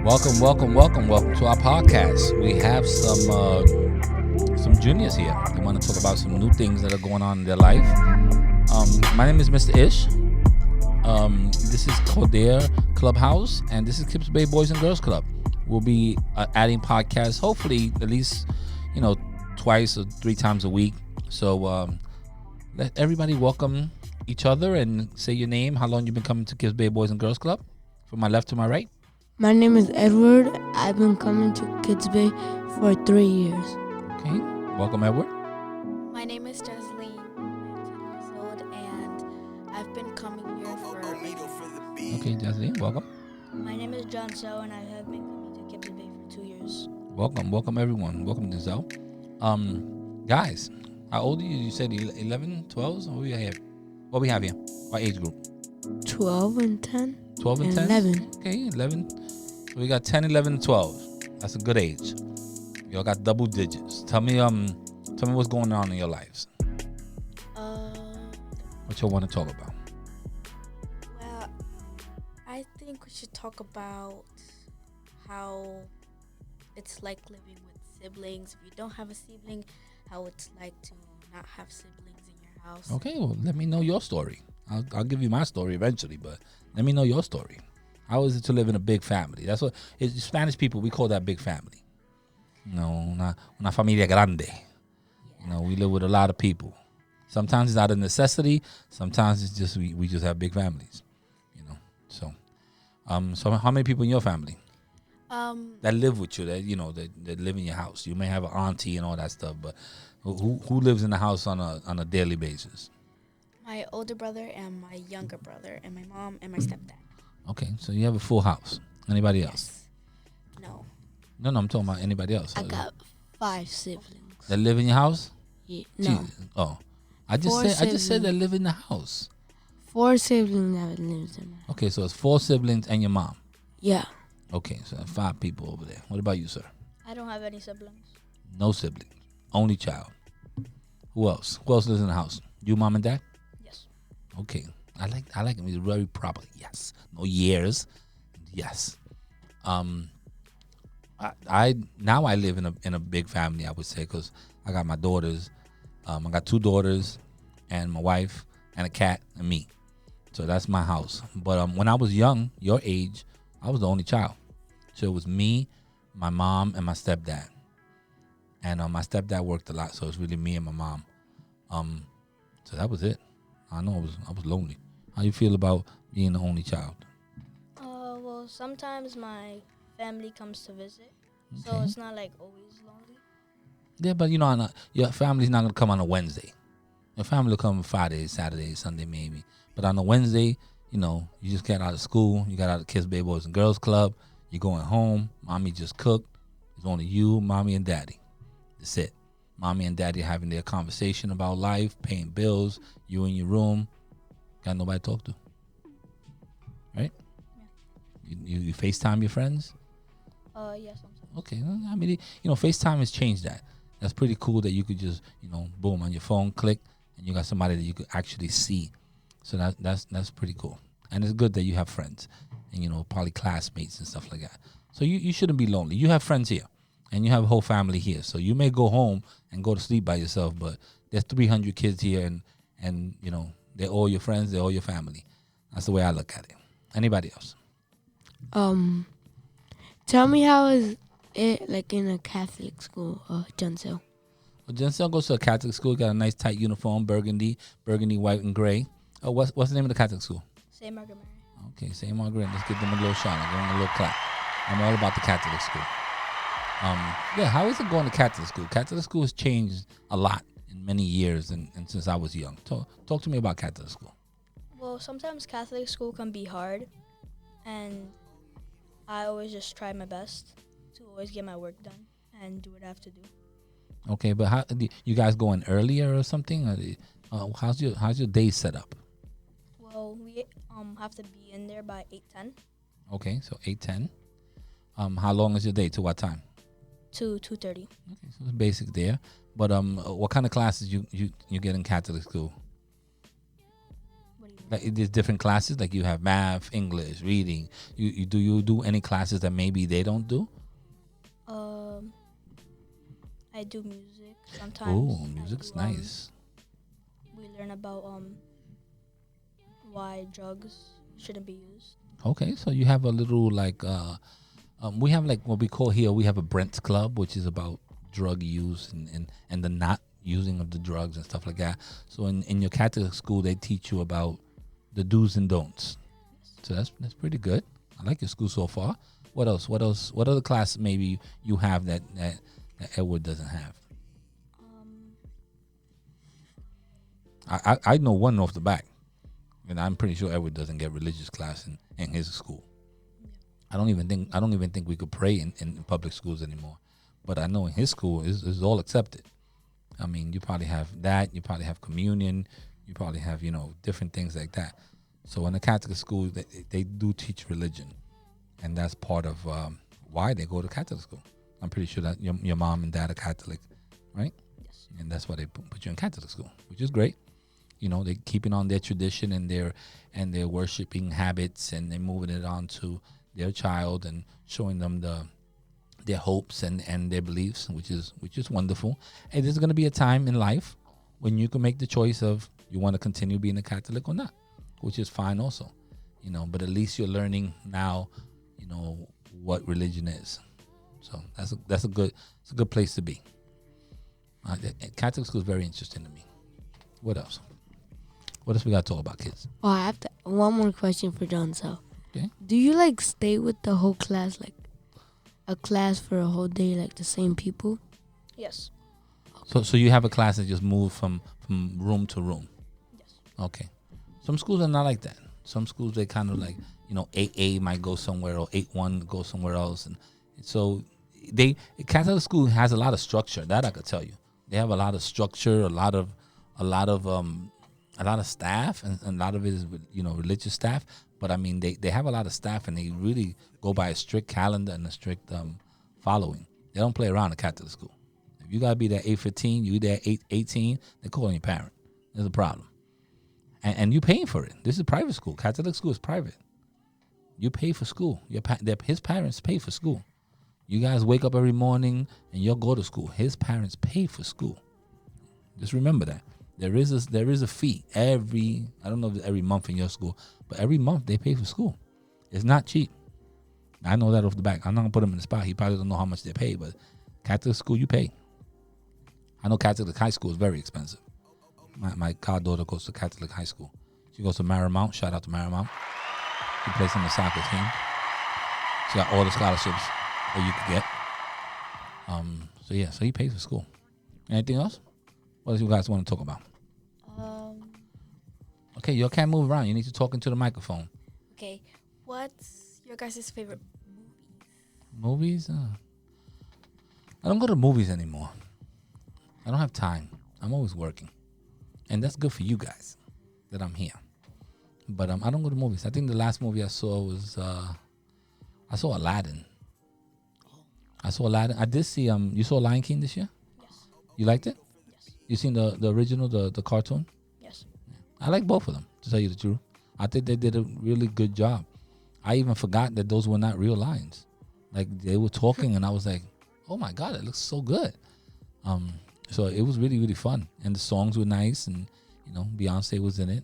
Welcome to our podcast. We have some juniors here. They want to talk about some new things that are going on in their life. My name is Mr. Ish. This is Codair Clubhouse, and this is Kips Bay Boys and Girls Club. We'll be adding podcasts, hopefully at least twice or three times a week. So let everybody welcome each other and say your name, how long you've been coming to Kips Bay Boys and Girls Club. From my left to my right. My name is Edward. I've been coming to Kids Bay for 3 years. Okay, welcome Edward. My name is Jasleen. I'm 10 years old, and I've been coming here for. Okay, Jasleen, welcome. My name is John So, and I have been coming to Kids Bay for 2 years. Welcome everyone. Welcome Denzel. Guys, how old are you? You said 11, 12? What we have here? What age group? 12 and 10. 12 and 10? 11. Okay, 11. So we got 10, 11, and 12. That's a good age. Y'all got double digits. Tell me what's going on in your lives. What y'all want to talk about? Well, I think we should talk about how it's like living with siblings. If you don't have a sibling, how it's like to not have siblings in your house. Okay, well, let me know your story. I'll give you my story eventually, but let me know your story. How is it to live in a big family? That's what Spanish people, we call that big family. Una familia grande. We live with a lot of people. Sometimes it's out of necessity. Sometimes it's just we just have big families. So how many people in your family that live with you? That live in your house. You may have an auntie and all that stuff, but who lives in the house on a daily basis? My older brother and my younger brother and my mom and my stepdad. Okay, so you have a full house. Anybody else? Yes. No. No, I'm talking about anybody else. I got 5 siblings. That live in your house? Yeah, no. Oh, I just said that live in the house. 4 siblings that lives in my house. Okay, so it's 4 siblings and your mom. Yeah. Okay, so 5 people over there. What about you, sir? I don't have any siblings. No siblings. Only child. Who else? Who else lives in the house? You, mom, and dad? Yes. Okay. I like him. He's very proper. Yes. No years. Yes. I now I live in a big family, I would say, because I got my daughters. I got 2 daughters and my wife and a cat and me. So that's my house. But when I was young, your age, I was the only child. So it was me, my mom, and my stepdad. And my stepdad worked a lot, so it's really me and my mom. So that was it. I know I was lonely. How you feel about being the only child? Well, sometimes my family comes to visit, so Okay. it's not like always lonely. Yeah, but your family's not gonna come on a Wednesday. Your family will come Friday, Saturday, Sunday maybe. But on a Wednesday, you just got out of school, you got out of Kids Bay Boys and Girls Club, you're going home, mommy just cooked. It's only you, mommy, and daddy. That's it. Mommy and daddy having their conversation about life, paying bills, you in your room, got nobody to talk to. Right? Yeah. You FaceTime your friends? Yes, sometimes. Okay. I mean, FaceTime has changed that. That's pretty cool that you could just, boom, on your phone, click, and you got somebody that you could actually see. So that's pretty cool. And it's good that you have friends and, probably classmates and stuff like that. So you shouldn't be lonely. You have friends here. And you have a whole family here. So you may go home and go to sleep by yourself, but there's 300 kids here and they're all your friends, they're all your family. That's the way I look at it. Anybody else? Tell me how is it like in a Catholic school, Johnsel? Well, Denzel goes to a Catholic school, got a nice tight uniform, burgundy, white, and gray. Oh, what's the name of the Catholic school? St. Margaret Mary. Okay, St. Margaret. Let's give them a little shout out, give them a little clap. I'm all about the Catholic school. How is it going to Catholic school? Catholic school has changed a lot in many years and since I was young. Talk to me about Catholic school. Well, sometimes Catholic school can be hard, and I always just try my best to always get my work done and do what I have to do. Okay, but how you guys going earlier or something? How's your day set up? Well, we have to be in there by 8:10 Okay, so 8:10. How long is your day? To what time? to 2:30. Okay, so it's basic there. But what kind of classes you get in Catholic school? What do you mean? Like there's different classes. Like you have math, English, reading. You do any classes that maybe they don't do? Um, I do music sometimes. Oh, I music's do, nice. We learn about why drugs shouldn't be used. Okay, so you have a little like we have like what we call here. We have a Brent's Club, which is about drug use and the not using of the drugs and stuff like that. So in your Catholic school, they teach you about the do's and don'ts. So that's pretty good. I like your school so far. What else? What else? What other class maybe you have that Edward doesn't have? I know one off the back, and I'm pretty sure Edward doesn't get religious class in his school. I don't even think we could pray in public schools anymore. But I know in his school is all accepted. I mean, you probably have that. You probably have communion. You probably have different things like that. So in a Catholic school, they do teach religion, and that's part of why they go to Catholic school. I'm pretty sure that your mom and dad are Catholic, right? Yes. And that's why they put you in Catholic school, which is great. They're keeping on their tradition and their worshiping habits, and they're moving it on to their child and showing them their hopes and their beliefs, which is wonderful. And there's going to be a time in life when you can make the choice of you want to continue being a Catholic or not, which is fine also. But at least you're learning now, what religion is. So that's a good place to be. Catholic school is very interesting to me. What else? What else we got to talk about, kids? Oh, I have one more question for John. So, Okay. do you like stay with the whole class, like a class for a whole day, like the same people? Yes. So you have a class that just moves from room to room. Yes. Okay. Some schools are not like that. Some schools they kind of like 8A might go somewhere or 8-1 go somewhere else, and so Catholic school has a lot of structure. That I could tell you. They have a lot of structure, a lot of staff, and a lot of it is religious staff. But I mean, they have a lot of staff, and they really go by a strict calendar and a strict following. They don't play around at Catholic school. If you gotta be there 8:15, you there 8:18, they're calling your parent. There's a problem, and you paying for it. This is private school. Catholic school is private. You pay for school. His parents pay for school. You guys wake up every morning and you'll go to school. His parents pay for school. Just remember that. There is a fee I don't know if it's every month in your school, but every month they pay for school. It's not cheap. I know that off the back. I'm not gonna put him in the spot. He probably don't know how much they pay, but Catholic school you pay. I know Catholic high school is very expensive. My goddaughter goes to Catholic high school. She goes to Marymount. Shout out to Marymount. She plays on the soccer team. She got all the scholarships that you could get. So he pays for school. Anything else? What else you guys want to talk about? Okay, you can't move around. You need to talk into the microphone. Okay. What's your guys' favorite Movies? I don't go to movies anymore. I don't have time. I'm always working. And that's good for you guys that I'm here. But I don't go to movies. I think the last movie I saw was I saw Aladdin. I did see you saw Lion King this year? Yes. You liked it? Yes. You seen the original, the cartoon? Yes. I like both of them, to tell you the truth. I think they did a really good job. I even forgot that those were not real lions. Like they were talking and I was like, oh my God, it looks so good. So it was really, really fun. And the songs were nice, and Beyonce was in it.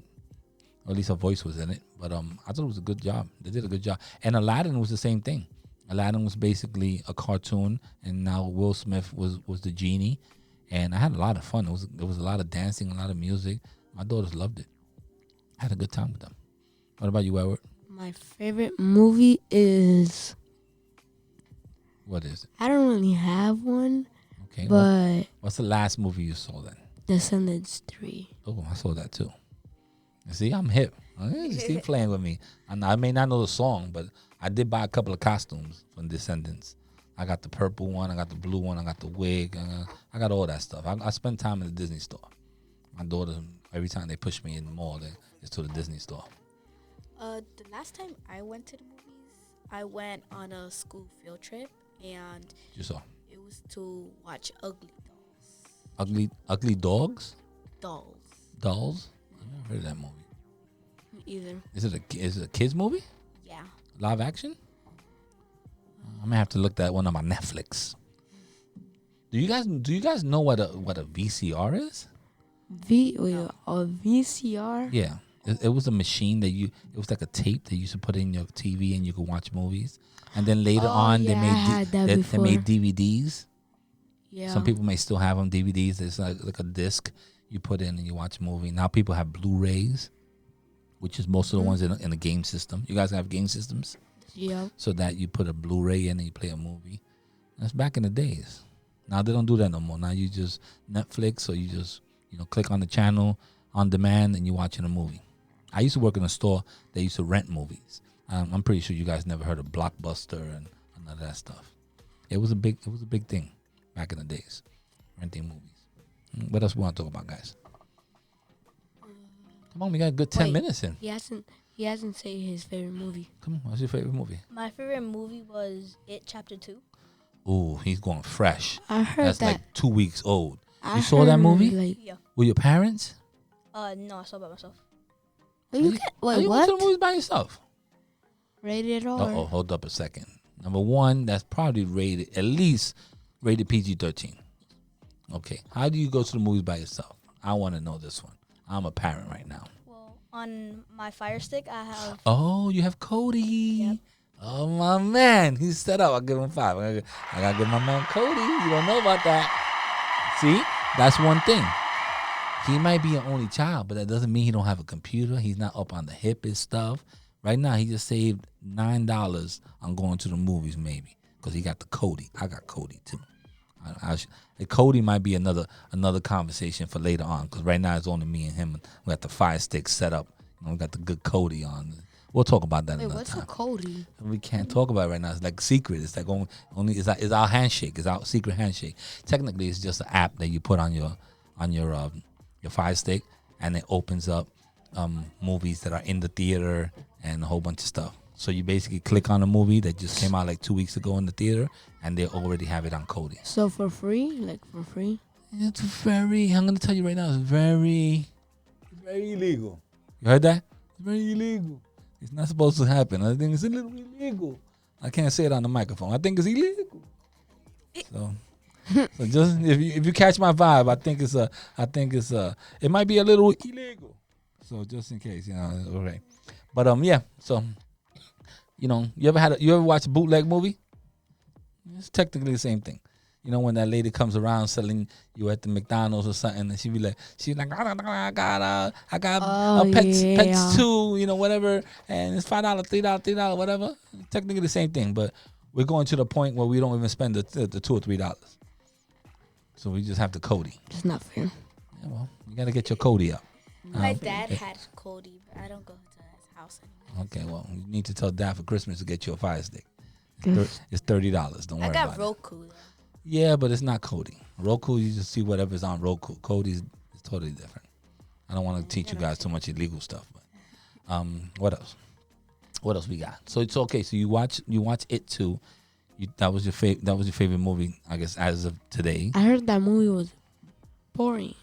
Or at least her voice was in it. But I thought it was a good job. They did a good job. And Aladdin was the same thing. Aladdin was basically a cartoon, and now Will Smith was the genie. And I had a lot of fun. There was a lot of dancing, a lot of music. My daughters loved it. I had a good time with them. What about you, Edward? My favorite movie is, What is it? I don't really have one, Okay. but What's the last movie you saw then? Descendants 3. Oh, I saw that too. See, I'm hip. Just keep playing with me. I may not know the song, but I did buy a couple of costumes from Descendants. I got the purple one, I got the blue one, I got the wig, I got all that stuff. I spend time in the Disney store. My daughter, every time they push me in the mall, it's to the Disney store. The last time I went to the movies, I went on a school field trip, and You saw it was to watch Ugly Dolls. Ugly Dogs? Dolls. Dolls? I never heard of that movie. Me either. Is it a kids movie? Yeah. Live action? I'm gonna have to look that one on my Netflix. Do you guys know what a VCR is? VCR. Yeah, it was a machine that it was like a tape that you used to put in your TV and you could watch movies. And then later on, yeah, I had that they before. made DVDs. Yeah. Some people may still have them DVDs. It's like a disc you put in and you watch a movie. Now people have Blu-rays, which is most of the ones in the game system. You guys have game systems, Yeah. so that you put a Blu-ray in and you play a movie. That's back in the days. Now they don't do that no more. Now you just Netflix, or you just click on the channel on demand and you're watching a movie. I used to work in a store that used to rent movies. I'm pretty sure you guys never heard of Blockbuster and none of that stuff. It was a big thing back in the days, renting movies. What else we want to talk about, guys? Come on, we got a good 10 Wait. minutes in. He hasn't said his favorite movie. Come on, what's your favorite movie? My favorite movie was It Chapter 2. Ooh, he's going fresh. I heard That's that. like 2 weeks old. I You saw that heard, movie? Like, Yeah. With your parents? No, I saw it by myself. oh, you How get, you wait, went to the what? movies by yourself? Rated R. Uh-oh, hold up a second. Number one, that's probably at least rated PG-13. Okay, how do you go to the movies by yourself? I want to know this one. I'm a parent right now. Well, on my Fire Stick, I have. Oh, you have Cody. Yep. Oh, my man. He's set up. I'll give him 5. I got to give my man Cody. You don't know about that. See, that's one thing. He might be an only child, but that doesn't mean he don't have a computer. He's not up on the hippest stuff. Right now, he just saved $9 on going to the movies, maybe, because he got the Cody. I got Cody too. Cody might be another conversation for later on, because right now it's only me and him. We got the Fire Stick set up. We got the good Cody on. We'll talk about that Wait, another what's time. a Cody? We can't talk about it right now. It's like secret. It's like only it's our handshake. It's our secret handshake. Technically, it's just an app that you put on your Fire Stick, and it opens up movies that are in the theater and a whole bunch of stuff. So you basically click on a movie that just came out like 2 weeks ago in the theater, and they already have it on Kodi. So for free? Like for free? It's very, I'm going to tell you right now, it's very illegal. You heard that? It's very illegal. It's not supposed to happen. I think it's a little illegal. I can't say it on the microphone. I think it's illegal. So just if you catch my vibe, I think it's it might be a little illegal. So just in case, okay. But yeah, so you ever watch a bootleg movie? It's technically the same thing. When that lady comes around selling you at the McDonald's or something, and she's like, I got Pets 2, whatever, and it's $5, $3, whatever. Technically the same thing, but we're going to the point where we don't even spend the $2 or $3. So we just have the Kodi. It's not fair. Yeah, well, you got to get your Kodi up. My dad had Cody, but I don't go to his house anymore. Okay, well, you need to tell Dad for Christmas to get you a Fire Stick. It's $30. Don't worry I about got it. Roku though. Yeah, but it's not Kodi. Roku, you just see whatever's on Roku. Kodi's totally different. I don't want to teach you guys too much illegal stuff. But what else? What else we got? So it's okay. So you watch It too. That was your favorite movie, I guess, as of today. I heard that movie was boring.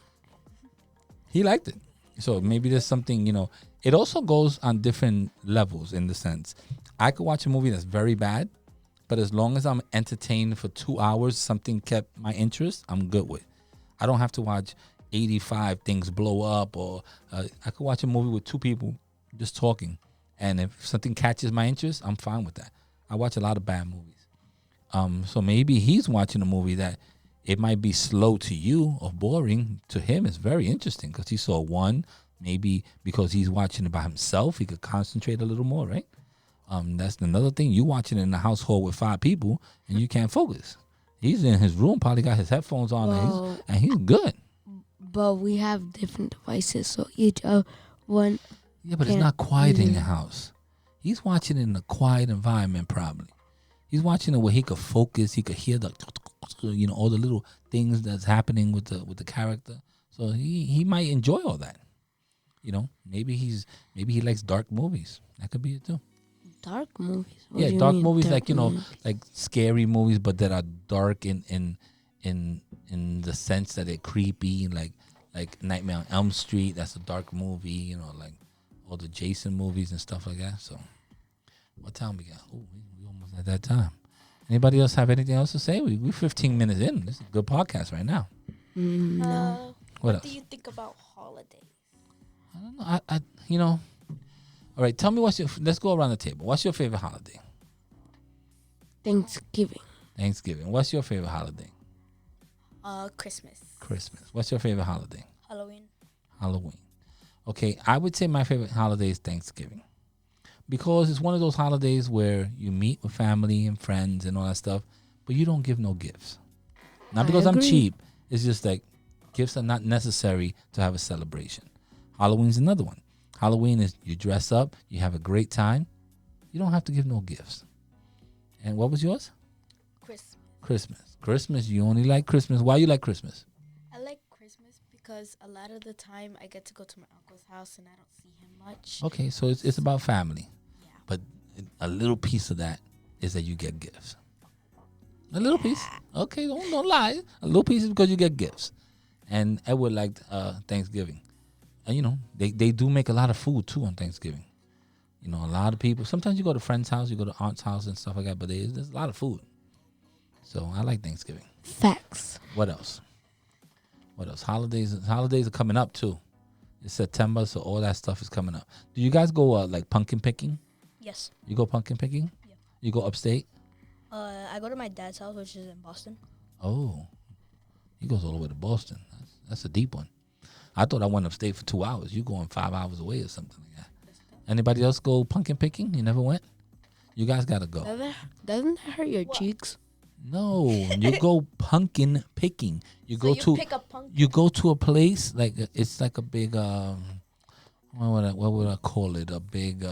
He liked it. So maybe there's something, it also goes on different levels in the sense. I could watch a movie that's very bad, but as long as I'm entertained for 2 hours, something kept my interest, I'm good with. I don't have to watch 85 things blow up, or I could watch a movie with 2 people just talking. And if something catches my interest, I'm fine with that. I watch a lot of bad movies. So maybe he's watching a movie that it might be slow to you or boring. To him, it's very interesting because he saw one. Maybe because he's watching it by himself, he could concentrate a little more, right? That's another thing. You watching it in a household with 5 people and you can't focus. He's in his room, probably got his headphones on, and he's good. But we have different devices, so each one. Yeah, but it's not quiet in your house. He's watching it in a quiet environment, probably. He's watching it where he could focus. He could hear all the little things that's happening with the character. So he might enjoy all that. Maybe he likes dark movies. That could be it too. Dark movies. What Yeah, do you dark mean, movies dark movies? like scary movies, but that are dark in the sense that they're creepy, like Nightmare on Elm Street. That's a dark movie. Like all the Jason movies and stuff like that. So, what time we got? Oh, we almost at that time. Anybody else have anything else to say? We're 15 minutes in. This is a good podcast right now. No. What What do else? you think about holidays? I don't know. I you know. All right, tell me let's go around the table. What's your favorite holiday? Thanksgiving. Thanksgiving. What's your favorite holiday? Christmas. Christmas. What's your favorite holiday? Halloween. Halloween. Okay, I would say my favorite holiday is Thanksgiving. Because it's one of those holidays where you meet with family and friends and all that stuff, but you don't give no gifts. Not I because I'm agree. cheap. It's just like gifts are not necessary to have a celebration. Halloween's another one. Halloween is you dress up, you have a great time. You don't have to give no gifts. And what was yours? Christmas. Christmas. Christmas, you only like Christmas. Why you like Christmas? I like Christmas because a lot of the time I get to go to my uncle's house and I don't see him much. Okay, so it's about family. Yeah. But a little piece of that is that you get gifts. A little piece. Okay, don't lie. A little piece is because you get gifts. And Edward liked Thanksgiving. And, you know, they do make a lot of food, too, on Thanksgiving. You know, a lot of people. Sometimes you go to friend's house, you go to aunt's house and stuff like that, but there's a lot of food. So I like Thanksgiving. Facts. What else? What else? Holidays are coming up, too. It's September, so all that stuff is coming up. Do you guys go, like, pumpkin picking? Yes. You go pumpkin picking? Yeah. You go upstate? I go to my dad's house, which is in Boston. Oh, he goes all the way to Boston. That's a deep one. I thought I went upstate for 2 hours. You going 5 hours away or something like that. Anybody else go pumpkin picking? You never went? You guys got to go. Doesn't that hurt your What? cheeks? No, you go pumpkin picking. You go to pick a pumpkin. you go to a place like it's like a big what would I call it? A big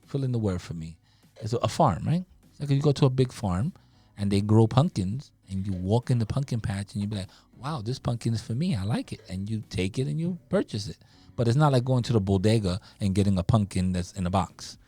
fill in the word for me. It's a farm, right? It's like you go to a big farm and they grow pumpkins and you walk in the pumpkin patch and you be like, wow, this pumpkin is for me. I like it. And you take it and you purchase it. But it's not like going to the bodega and getting a pumpkin that's in a box.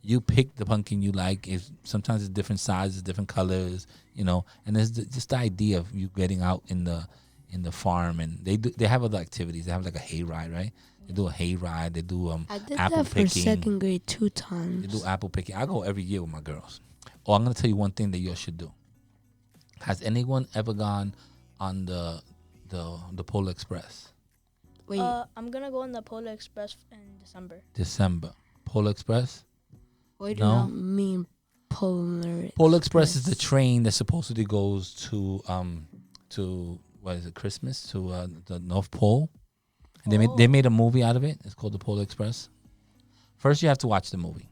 You pick the pumpkin you like. Sometimes it's different sizes, different colors, you know. And there's just the idea of you getting out in the farm, and they have other activities. They have like a hayride, right? They do a hayride. They do I did apple that for picking. second grade 2 They times. do apple picking. I go every year with my girls. Oh, I'm gonna tell you one thing that you should do. Has anyone ever gone on the Polar Express? Wait, I'm gonna go on the Polar Express in December. December. Polar Express? why do no. you not mean Polar Polar Express is the train that supposedly goes to what is it, Christmas, to the North Pole. And they made a movie out of it. It's called the Polar Express. First, you have to watch the movie.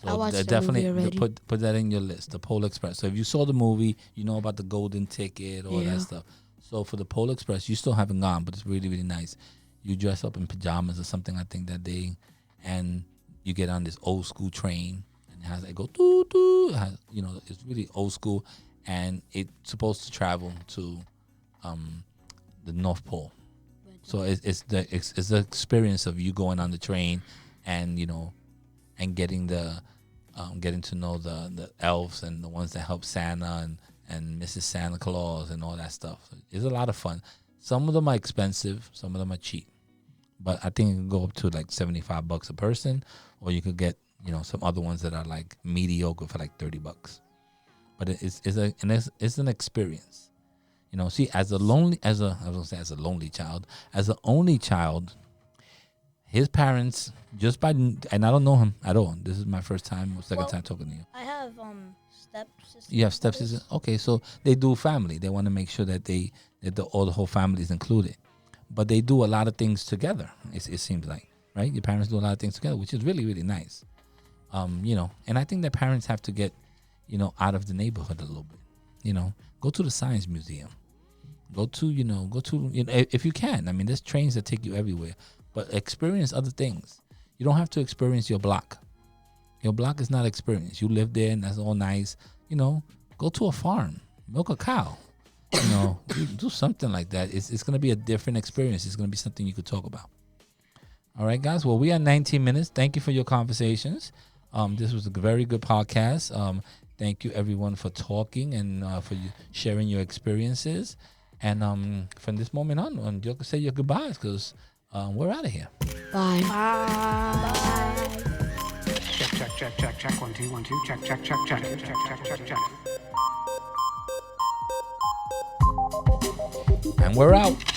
I watched the definitely movie already. put that in your list. The Polar Express. So if you saw the movie, you know about the golden ticket, all Yeah. that stuff. So for the Polar Express, you still haven't gone, but it's really, really nice. You dress up in pajamas or something, I think, that day, and you get on this old school train, and it has like go doo doo. You know, it's really old school, and it's supposed to travel to the North Pole. So it's the experience of you going on the train, and you know, and getting getting to know the elves and the ones that help Santa and Mrs. Santa Claus and all that stuff. It's a lot of fun. Some of them are expensive, some of them are cheap, but I think it can go up to like $75 a person, or you could get, you know, some other ones that are like mediocre for like $30. But it's an experience. You know, see, as an only child, as an only child, his parents and I don't know him at all. This is my first time or second Well, time talking to you. I have stepsisters. You have stepsisters? Okay, so they do family. They want to make sure that the whole family is included. But they do a lot of things together, it seems like, right? Your parents do a lot of things together, which is really, really nice. You know, and I think that parents have to get, you know, out of the neighborhood a little bit. You know, go to the science museum. Go to, you know, if you can. I mean, there's trains that take you everywhere, but experience other things. You don't have to experience your block. Your block is not experience. You live there and that's all nice. You know, go to a farm, milk a cow. You know, do something like that. It's going to be a different experience. It's going to be something you could talk about. All right, guys. Well, we are 19 minutes. Thank you for your conversations. This was a very good podcast. Thank you, everyone, for talking and for sharing your experiences. And from this moment on, you can say your goodbyes because We're out of here. Bye. Bye. Check. 1 2 1 2. Check. And we're out.